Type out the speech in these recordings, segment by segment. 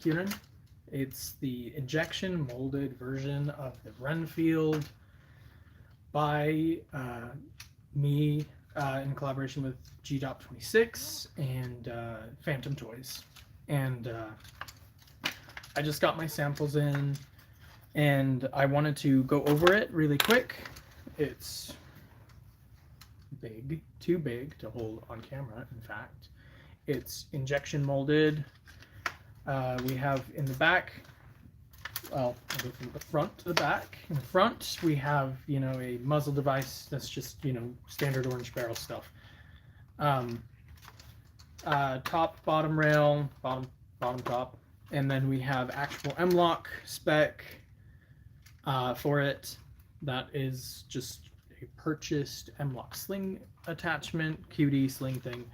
Kirin. It's the injection molded version of the Renfield by me in collaboration with G.26 and Phantom Toys. And I just got my samples in and I wanted to go over it really quick. It's big, too big to hold on camera, in fact. It's injection molded. We have in the back, well, I'll go from the front to the back. In the front, we have, a muzzle device that's just, standard orange barrel stuff. Top, bottom rail, bottom top. And then we have actual M-lock spec for it. That is just a purchased M-lock sling attachment, QD sling thing.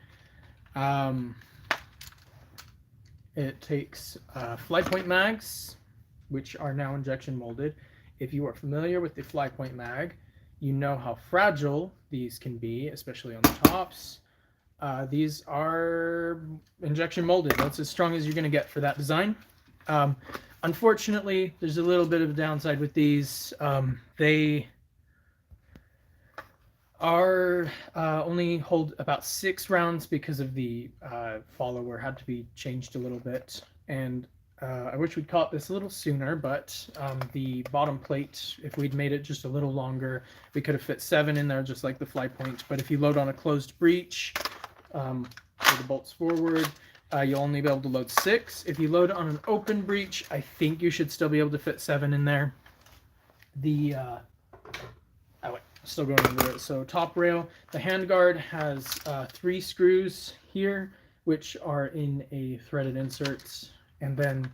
It takes fly-point mags, which are now injection molded. If you are familiar with the fly-point mag, you know how fragile these can be, especially on the tops. These are injection molded. That's as strong as you're going to get for that design. Unfortunately, there's a little bit of a downside with these. They are only hold about 6 rounds because of the follower had to be changed a little bit, and I wish we'd caught this a little sooner, but the bottom plate, if we'd made it just a little longer, we could have fit 7 in there just like the fly point. But if you load on a closed breech with the bolts forward, you'll only be able to load 6. If you load on an open breech, I think you should still be able to fit 7 in there. The still going into it. So top rail, the handguard has 3 screws here, which are in a threaded inserts, and then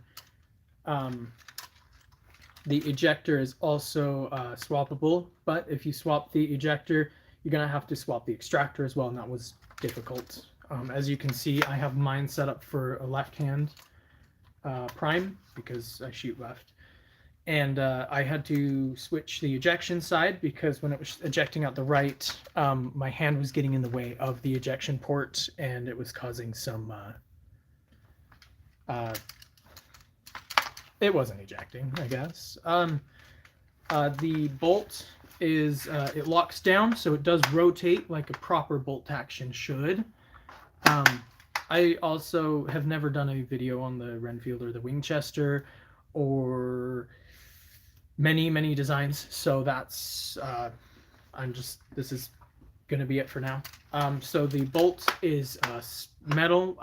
the ejector is also swappable. But if you swap the ejector, you're gonna have to swap the extractor as well, and that was difficult. As you can see, I have mine set up for a left-hand prime because I shoot left. And I had to switch the ejection side because when it was ejecting out the right, my hand was getting in the way of the ejection port and it was causing some... it wasn't ejecting, I guess. The bolt is, it locks down, so it does rotate like a proper bolt action should. I also have never done a video on the Renfield or the Winchester or many designs, so that's this is gonna be it for now. So the bolt is metal.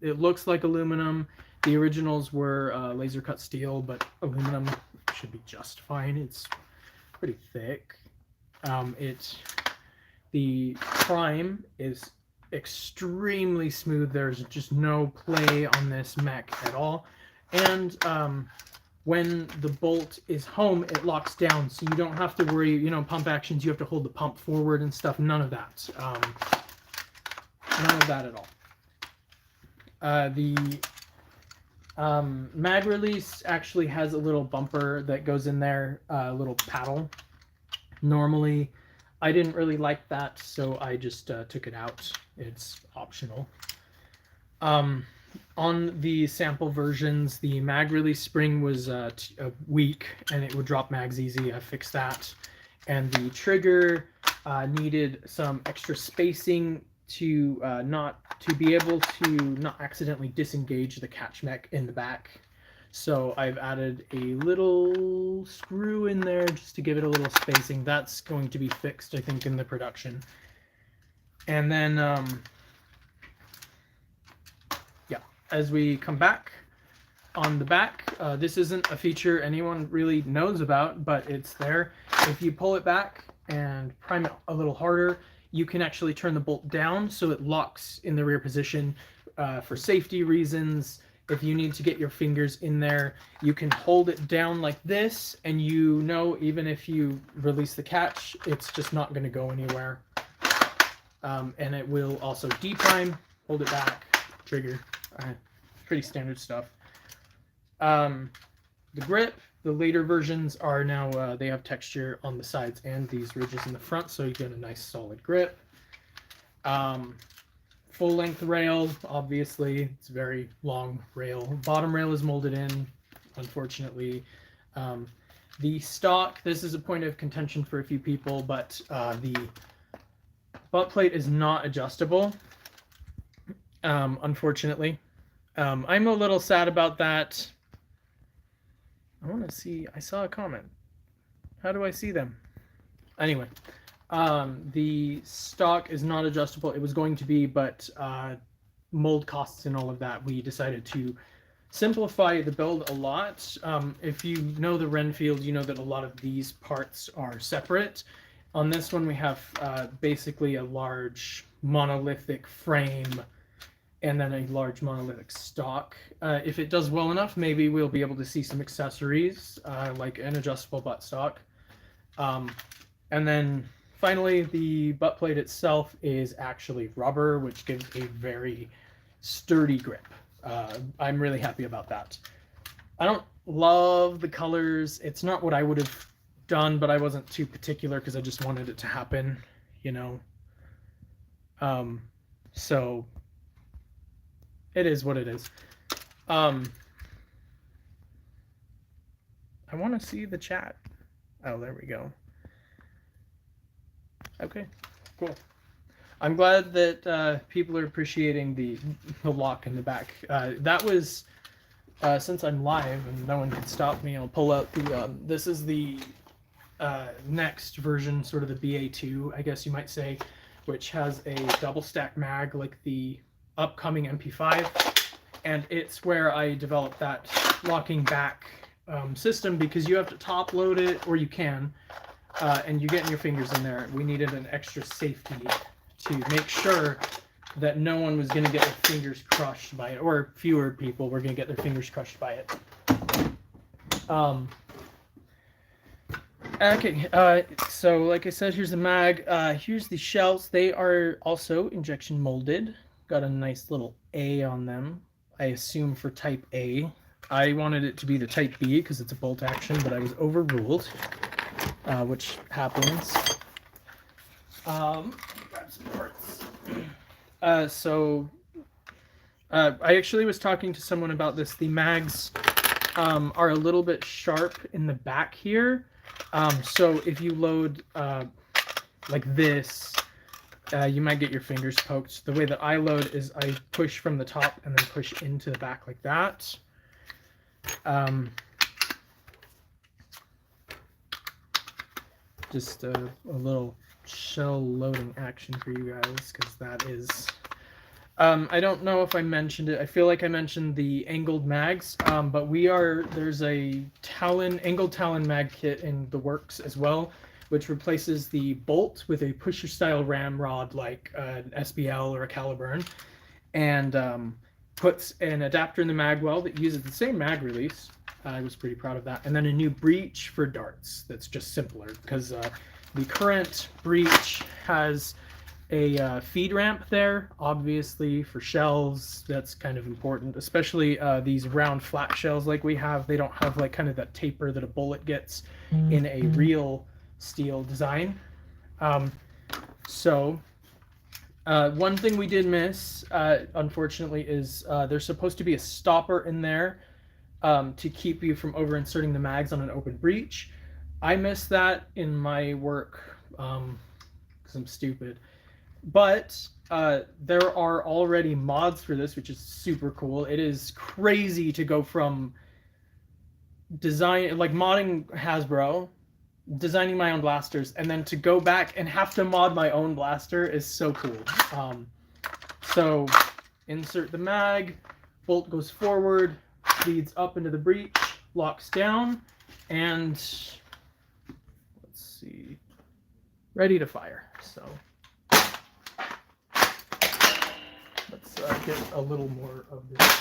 It looks like aluminum. The originals were laser cut steel, but aluminum should be just fine. It's pretty thick. The prime is extremely smooth. There's just no play on this mech at all, and when the bolt is home, it locks down, so you don't have to worry, pump actions, you have to hold the pump forward and stuff. None of that. None of that at all. The mag release actually has a little bumper that goes in there, a little paddle. Normally, I didn't really like that, so I just took it out. It's optional. On the sample versions, the mag release spring was weak and it would drop mags easy. I fixed that. And the trigger needed some extra spacing to be able to not accidentally disengage the catch mech in the back. So I've added a little screw in there just to give it a little spacing. That's going to be fixed, I think, in the production. And then as we come back on the back, this isn't a feature anyone really knows about, but it's there. If you pull it back and prime it a little harder, you can actually turn the bolt down so it locks in the rear position for safety reasons. If you need to get your fingers in there, you can hold it down like this, and even if you release the catch, it's just not going to go anywhere. And it will also deprime, hold it back, trigger. Pretty standard stuff. The grip, the later versions are now, they have texture on the sides and these ridges in the front, so you get a nice solid grip. full-length rail, obviously. It's a very long rail. Bottom rail is molded in, unfortunately. The stock, this is a point of contention for a few people, but the butt plate is not adjustable, unfortunately. I'm a little sad about that. I want to see, I saw a comment. How do I see them? Anyway, the stock is not adjustable. It was going to be, but mold costs and all of that, we decided to simplify the build a lot. If you know the Renfield, you know that a lot of these parts are separate. On this one, we have basically a large monolithic frame and then a large monolithic stock. If it does well enough, maybe we'll be able to see some accessories, like an adjustable butt stock. And then finally, the butt plate itself is actually rubber, which gives a very sturdy grip. I'm really happy about that. I don't love the colors. It's not what I would have done, but I wasn't too particular because I just wanted it to happen, you know. So it is what it is. I want to see the chat. Oh, there we go. Okay, cool. I'm glad that people are appreciating the lock in the back. That was, since I'm live and no one can stop me, I'll pull out the, this is the next version, sort of the BA2, I guess you might say, which has a double stack mag like the upcoming MP5. And it's where I developed that locking back system, because you have to top load it, or you can, and you get your fingers in there. We needed an extra safety to make sure that no one was going to get their fingers crushed by it, or fewer people were going to get their fingers crushed by it. Okay, so like I said, here's the mag. Here's the shells. They are also injection molded. Got a nice little A on them, I assume for type A. I wanted it to be the type B because it's a bolt action, but I was overruled, which happens. Grab some parts. I actually was talking to someone about this. The mags are a little bit sharp in the back here. So if you load like this, you might get your fingers poked. The way that I load is I push from the top and then push into the back like that. Just a little shell loading action for you guys, because that is... I don't know if I mentioned it. I feel like I mentioned the angled mags, but there's a angled Talon mag kit in the works as well, which replaces the bolt with a pusher style ramrod like an SBL or a Caliburn, and puts an adapter in the mag well that uses the same mag release. I was pretty proud of that. And then a new breech for darts that's just simpler, because the current breech has a feed ramp there, obviously for shells. That's kind of important, especially these round flat shells like we have. They don't have like kind of that taper that a bullet gets in a real steel design. One thing we did miss, unfortunately, is there's supposed to be a stopper in there to keep you from over inserting the mags on an open breech. I missed that in my work because I'm stupid. But there are already mods for this, which is super cool. It is crazy to go from modding Hasbro, designing my own blasters, and then to go back and have to mod my own blaster is so cool. So insert the mag, bolt goes forward, leads up into the breech, locks down, and let's see, ready to fire. So let's get a little more of this.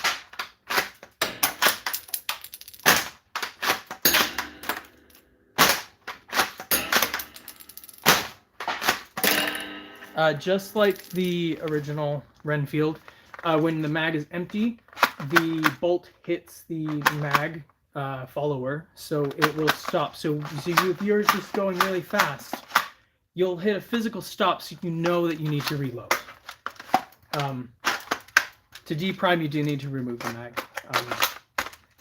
Just like the original Renfield, when the mag is empty, the bolt hits the mag follower, so it will stop. So if you're just going really fast, you'll hit a physical stop, so you know that you need to reload. To deprime, you do need to remove the mag.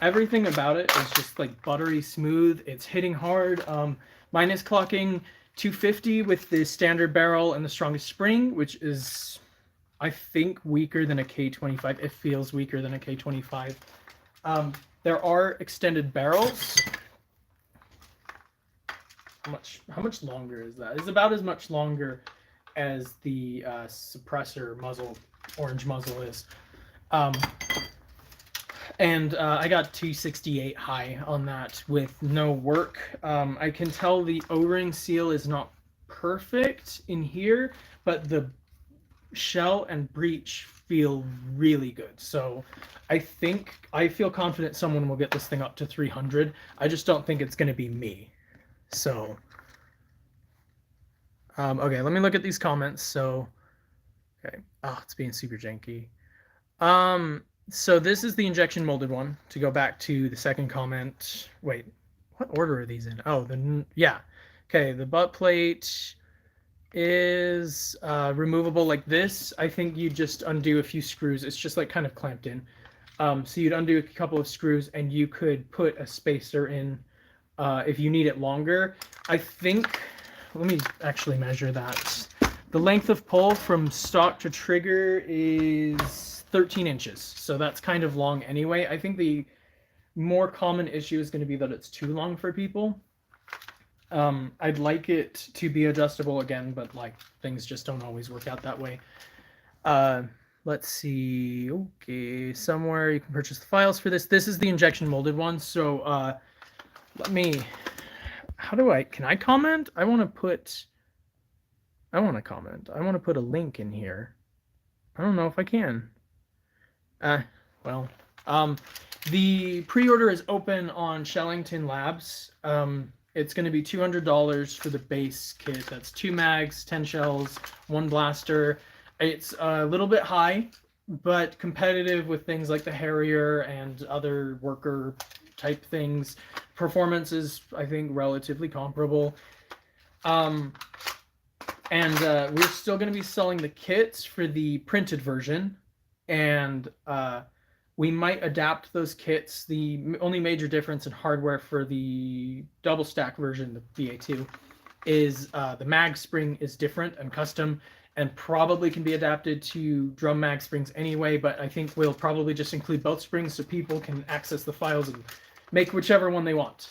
Everything about it is just like buttery smooth. It's hitting hard. Mine is clocking 250 with the standard barrel and the strongest spring, which is, I think, weaker than a K25. It feels weaker than a K25. There are extended barrels. How much longer is that? It's about as much longer as the suppressor muzzle, orange muzzle is. And I got 268 high on that with no work. I can tell the O-ring seal is not perfect in here, but the shell and breech feel really good. So I feel confident someone will get this thing up to 300. I just don't think it's going to be me. So, okay, let me look at these comments. So, okay, it's being super janky. So this is the injection molded one. To go back to the second comment. Wait, what order are these in? Oh, yeah. Okay, the butt plate is removable like this. I think you just undo a few screws. It's just like kind of clamped in. So you'd undo a couple of screws and you could put a spacer in if you need it longer. I think, let me actually measure that. The length of pull from stock to trigger is 13 inches. So that's kind of long anyway. I think the more common issue is going to be that it's too long for people. I'd like it to be adjustable again, but like things just don't always work out that way. Let's see. Okay, somewhere you can purchase the files for this. This is the injection molded one. So let me, can I comment? I want to comment. I want to put a link in here. I don't know if I can. Well, the pre-order is open on Shellington Labs. It's going to be $200 for the base kit. That's 2 mags, 10 shells, 1 blaster. It's a little bit high, but competitive with things like the Harrier and other worker type things. Performance is, I think, relatively comparable. And we're still going to be selling the kits for the printed version. And we might adapt those kits. The only major difference in hardware for the double stack version, the VA2, is the mag spring is different and custom and probably can be adapted to drum mag springs anyway, but I think we'll probably just include both springs so people can access the files and make whichever one they want.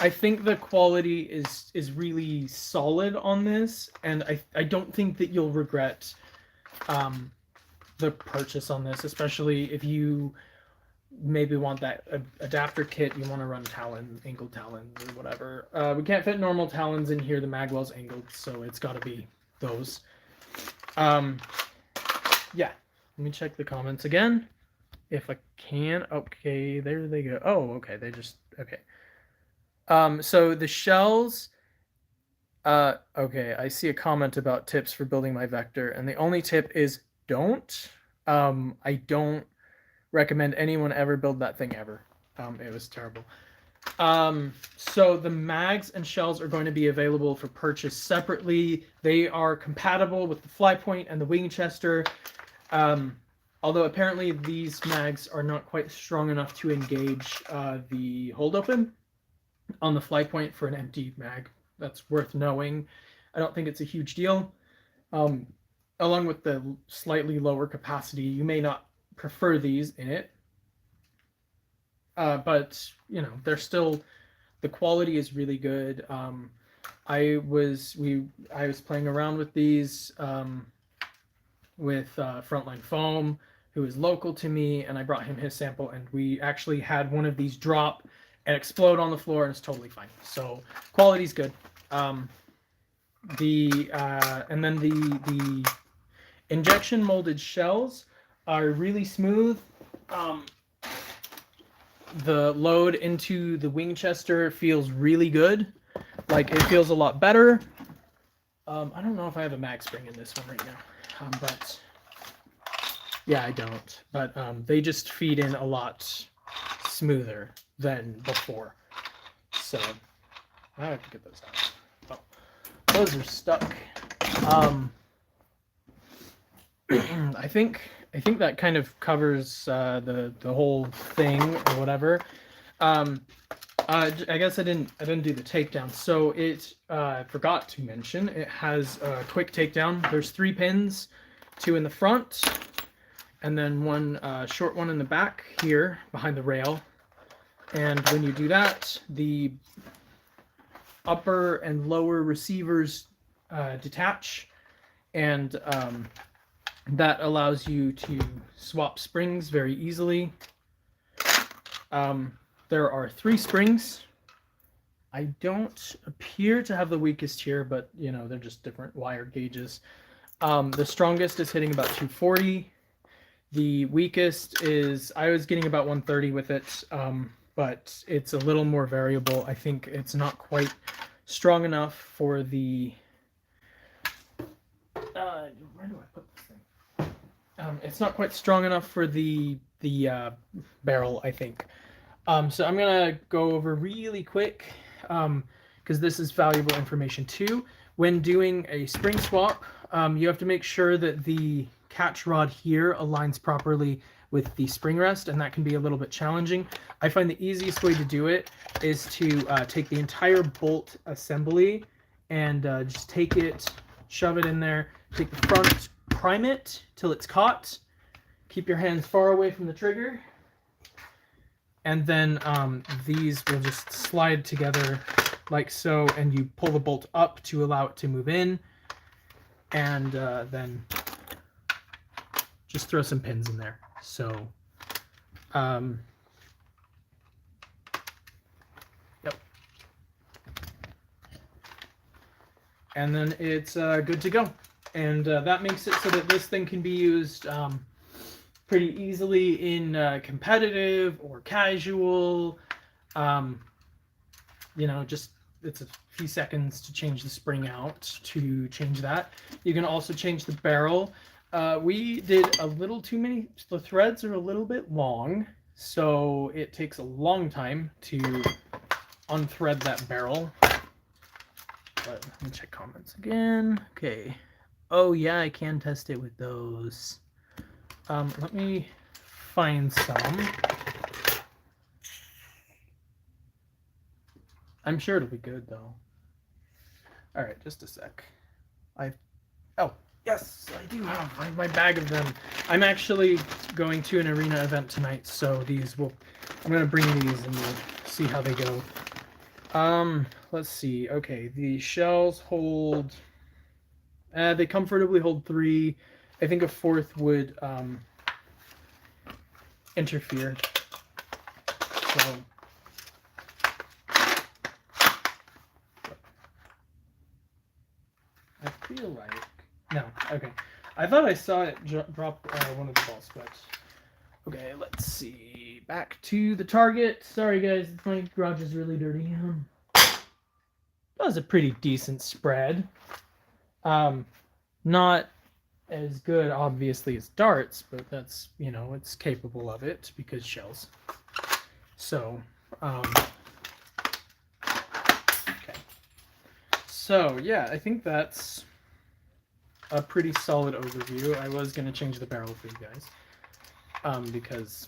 I think the quality is really solid on this, and I don't think that you'll regret the purchase on this, especially if you maybe want that adapter kit. You want to run angled talons or whatever. We can't fit normal talons in here. The magwell's angled, so it's got to be those. Yeah, let me check the comments again if I can. Okay, there they go. Oh, okay, okay. So the shells, okay, I see a comment about tips for building my vector, and the only tip is don't. I don't recommend anyone ever build that thing ever. It was terrible. So the mags and shells are going to be available for purchase separately. They are compatible with the fly point and the Winchester. Although apparently these mags are not quite strong enough to engage the hold open on the fly point for an empty mag. That's worth knowing. I don't think it's a huge deal. Along with the slightly lower capacity, you may not prefer these in it. But, you know, they're still, the quality is really good. I was playing around with these with Frontline Foam, who is local to me, and I brought him his sample, and we actually had one of these drop and explode on the floor, and it's totally fine. So quality's good. And then the injection molded shells are really smooth. The load into the Winchester feels really good. Like, it feels a lot better. I don't know if I have a mag spring in this one right now, but yeah, I don't. But they just feed in a lot smoother than before. So I have to get those out. those are stuck. I think that kind of covers the whole thing or whatever. I guess I didn't do the takedown. So it I forgot to mention it has a quick takedown. There's 3 pins, 2 in the front, and then one short one in the back here behind the rail. And when you do that, the upper and lower receivers detach, and that allows you to swap springs very easily. There are 3 springs. I don't appear to have the weakest here, but you know, they're just different wire gauges. The strongest is hitting about 240. The weakest is, I was getting about 130 with it, but it's a little more variable. I think it's not quite strong enough for the, where do I put this thing? It's not quite strong enough for the barrel, I think. So I'm gonna go over really quick, because this is valuable information too. When doing a spring swap, you have to make sure that the catch rod here aligns properly with the spring rest, and that can be a little bit challenging. I find the easiest way to do it is to take the entire bolt assembly and just take it, shove it in there, take the front, prime it till it's caught, keep your hands far away from the trigger, and then these will just slide together like so, and you pull the bolt up to allow it to move in, and then just throw some pins in there. So, yep. And then it's good to go. And that makes it so that this thing can be used pretty easily in competitive or casual. You know, just it's a few seconds to change the spring out to change that. You can also change the barrel. We did a little too many, the threads are a little bit long, so it takes a long time to unthread that barrel. But let me check comments again. Okay. Oh yeah, I can test it with those. Let me find some. I'm sure it'll be good though. All right, just a sec. Oh, yes, I do have my bag of them. I'm actually going to an arena event tonight, so I'm gonna bring these and we'll see how they go. Let's see. Okay, the shells hold, they comfortably hold 3. I think a 4th would interfere. So I feel like, no, okay. I thought I saw it drop one of the balls, but okay, let's see. Back to the target. Sorry guys, my garage is really dirty. That was a pretty decent spread. Not as good, obviously, as darts, but that's, you know, it's capable of it because shells. So, okay. So, yeah, I think that's a pretty solid overview. I was going to change the barrel for you guys, because,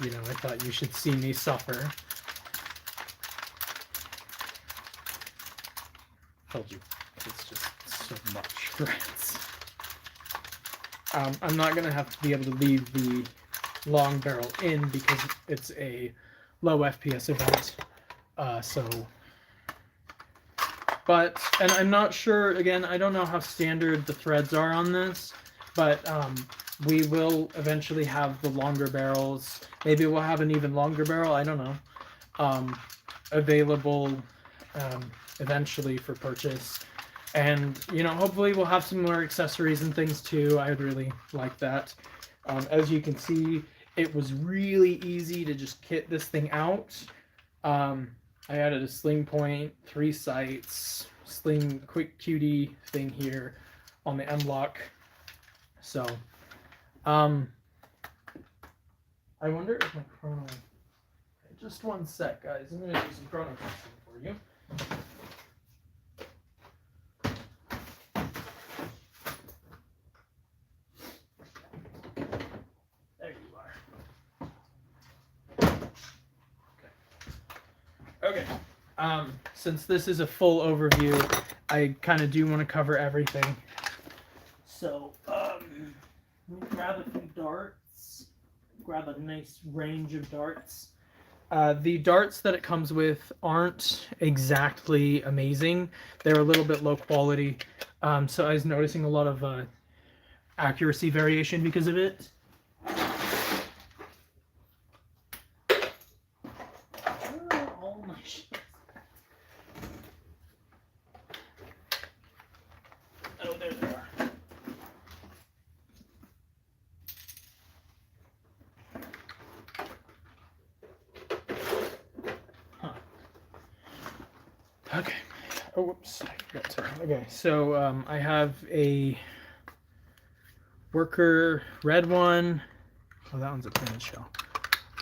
you know, I thought you should see me suffer. Told you, it's just so much threads. I'm not going to have to be able to leave the long barrel in because it's a low FPS event. And I'm not sure, again, I don't know how standard the threads are on this, but we will eventually have the longer barrels. Maybe we'll have an even longer barrel, I don't know, available eventually for purchase. And, you know, hopefully we'll have some more accessories and things too. I would really like that. As you can see, it was really easy to just kit this thing out. I added a sling point, 3 sights, sling quick cutie thing here on the M lock. So, I wonder if my chrono... Just one sec, guys. I'm going to do some chrono testing for you. Since this is a full overview, I kind of do want to cover everything. So, let me grab a few darts. Grab a nice range of darts. The darts that it comes with aren't exactly amazing. They're a little bit low quality. So I was noticing a lot of accuracy variation because of it. All my shit. Oh, there they are. Huh. Okay. Oh, whoops. Okay, so I have a worker red one. Oh, that one's a painted shell.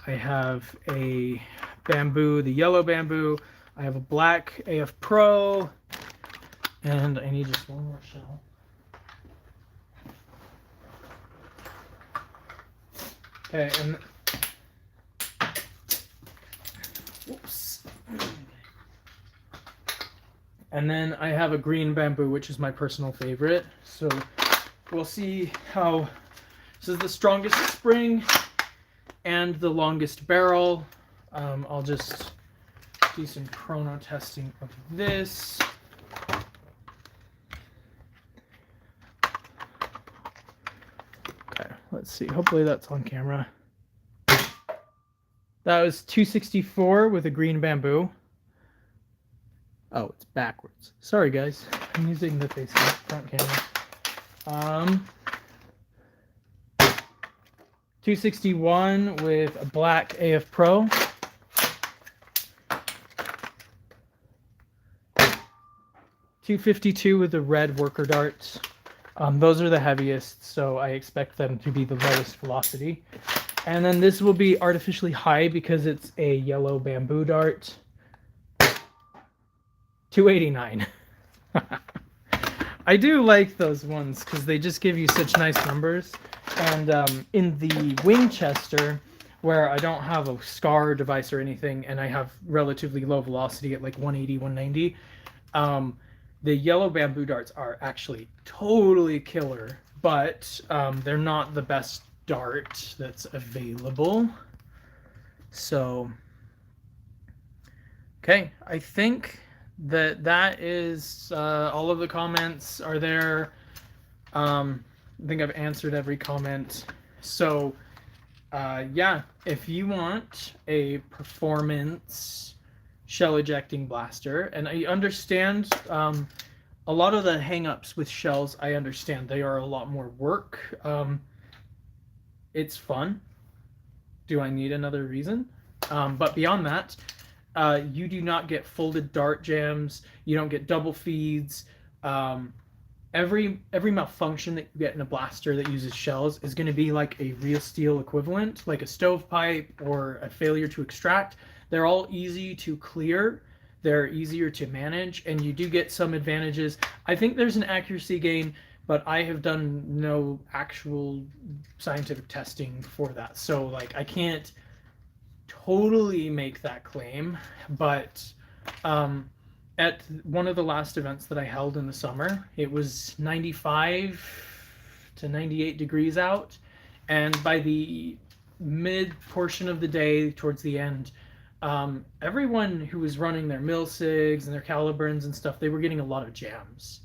I have a bamboo, the yellow bamboo. I have a black AF Pro. And I need just one more shell. Okay, and whoops. And then I have a green bamboo, which is my personal favorite. So we'll see how this is the strongest spring and the longest barrel. I'll just do some chrono testing of this. Okay, let's see. Hopefully that's on camera. That was 264 with a green bamboo. Oh, it's backwards. Sorry, guys. I'm using the facing front camera. 261 with a black AF Pro. 252 with the red worker darts. Those are the heaviest, so I expect them to be the lowest velocity. And then this will be artificially high because it's a yellow bamboo dart. 289. I do like those ones because they just give you such nice numbers. And in the Winchester, where I don't have a SCAR device or anything, and I have relatively low velocity at like 180, 190, the yellow bamboo darts are actually totally killer, but they're not the best dart that's available. So, okay, I think that is all of the comments are there. I think I've answered every comment. So yeah, if you want a performance shell ejecting blaster, and I understand a lot of the hang-ups with shells, I understand they are a lot more work. It's fun. Do I need another reason? But beyond that, you do not get folded dart jams. You don't get double feeds. Every malfunction that you get in a blaster that uses shells is going to be like a real steel equivalent, like a stovepipe or a failure to extract. They're all easy to clear. They're easier to manage, and you do get some advantages. I think there's an accuracy gain, but I have done no actual scientific testing for that. So like I can't totally make that claim, but at one of the last events that I held in the summer, it was 95 to 98 degrees out, and by the mid portion of the day towards the end, everyone who was running their mil-sigs and their caliburns and stuff, they were getting a lot of jams,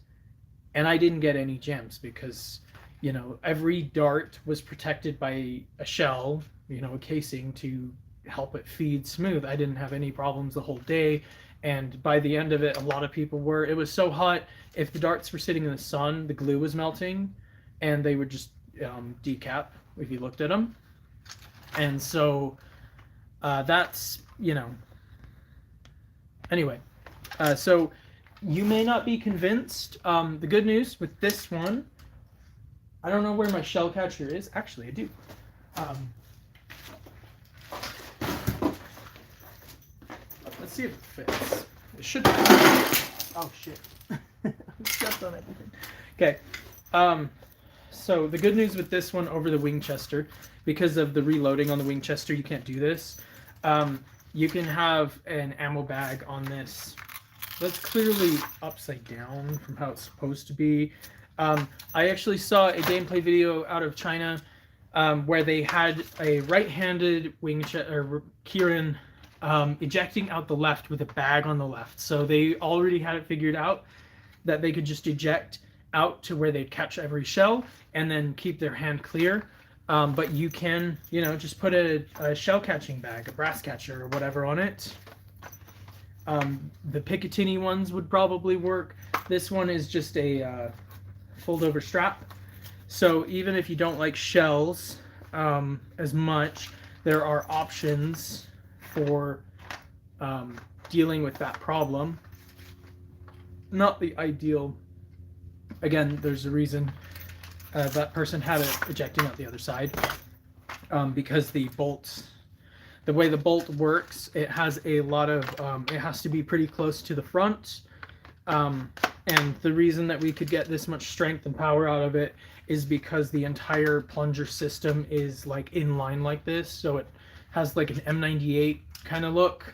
and I didn't get any jams because, you know, every dart was protected by a shell, you know, a casing to help it feed smooth. I didn't have any problems the whole day, and by the end of it, a lot of people were. It was so hot, if the darts were sitting in the sun, the glue was melting, and they would just decap if you looked at them. And so that's, you know, anyway, so you may not be convinced. The good news with this one, I don't know where my shell catcher is. Actually, I do. Let's see if it fits. It should. Oh shit! I stepped on everything. Okay. So the good news with this one over the Winchester, because of the reloading on the Winchester, you can't do this. you can have an ammo bag on this that's clearly upside down from how it's supposed to be. I actually saw a gameplay video out of China where they had a right-handed or Kirin ejecting out the left with a bag on the left. So they already had it figured out that they could just eject out to where they'd catch every shell and then keep their hand clear. But you can, just put a shell catching bag, a brass catcher or whatever on it. The Picatinny ones would probably work. This one is just a fold over strap. So even if you don't like shells as much, there are options for dealing with that problem. Not the ideal. Again, there's a reason that person had it ejecting out the other side, because the way the bolt works, it has a lot of, it has to be pretty close to the front. And the reason that we could get this much strength and power out of it is because the entire plunger system is like in line like this. So it has like an M98 kind of look,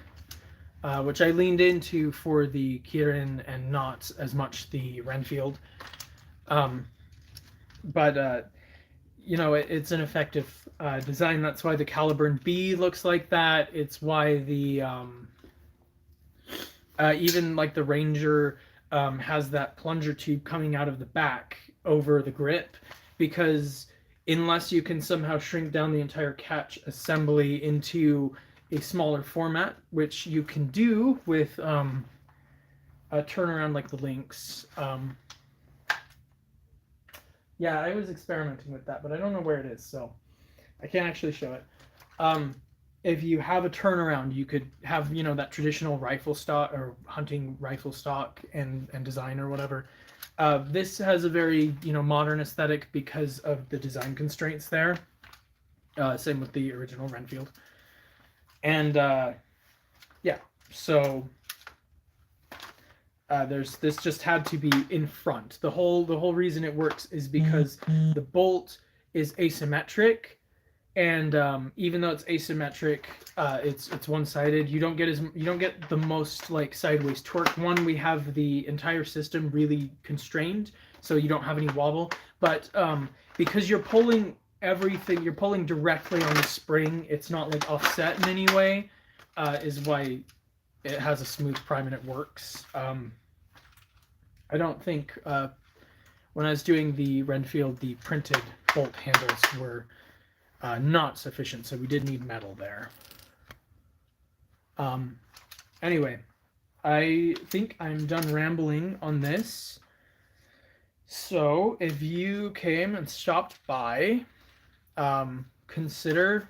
which I leaned into for the Kirin and not as much the Renfield. It's an effective design. That's why the Caliburn B looks like that. It's why the even like the Ranger has that plunger tube coming out of the back over the grip, because unless you can somehow shrink down the entire catch assembly into a smaller format, which you can do with a turnaround like the Lynx. Yeah, I was experimenting with that, but I don't know where it is, so I can't actually show it. If you have a turnaround, you could have, that traditional rifle stock or hunting rifle stock and design or whatever. This has a very, modern aesthetic because of the design constraints there. Same with the original Renfield. And so this just had to be in front. The whole reason it works is because the bolt is asymmetric, and even though it's asymmetric, it's one-sided. You don't get the most like sideways torque. One, we have the entire system really constrained, so you don't have any wobble. But because you're pulling everything, you're pulling directly on the spring. It's not like offset in any way, is why it has a smooth prime and it works. I don't think when I was doing the Renfield, the printed bolt handles were not sufficient, so we did need metal there. Anyway, I think I'm done rambling on this. So if you came and stopped by, consider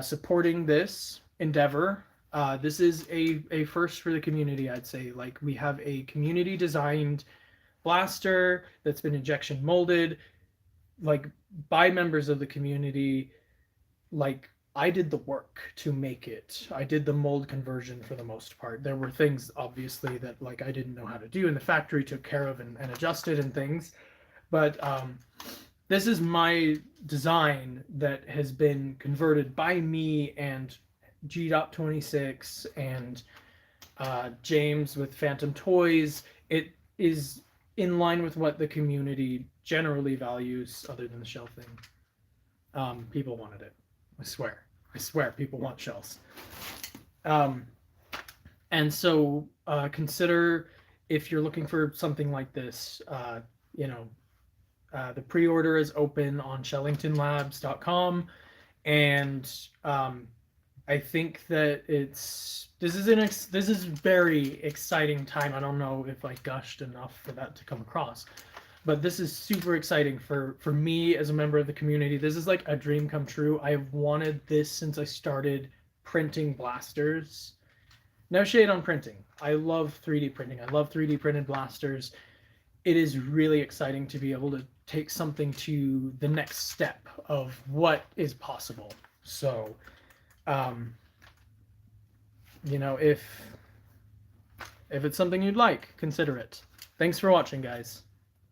supporting this endeavor. This is a first for the community, I'd say. Like, we have a community designed blaster that's been injection molded, like, by members of the community. Like, I did the work to make it. I did the mold conversion for the most part. There were things, obviously, that like I didn't know how to do, and the factory took care of and adjusted and things. But this is my design that has been converted by me and G.26 and James with Phantom Toys. It is in line with what the community generally values, other than the shell thing. People wanted it. I swear people want shells. And so consider, if you're looking for something like this, the pre-order is open on shellingtonlabs.com, and I think that this is very exciting time. I don't know if I gushed enough for that to come across, but this is super exciting for me as a member of the community. This is like a dream come true. I have wanted this since I started printing blasters. No shade on printing. I love 3D printing. I love 3D printed blasters. It is really exciting to be able to take something to the next step of what is possible. So, if it's something you'd like, consider it. Thanks for watching, guys.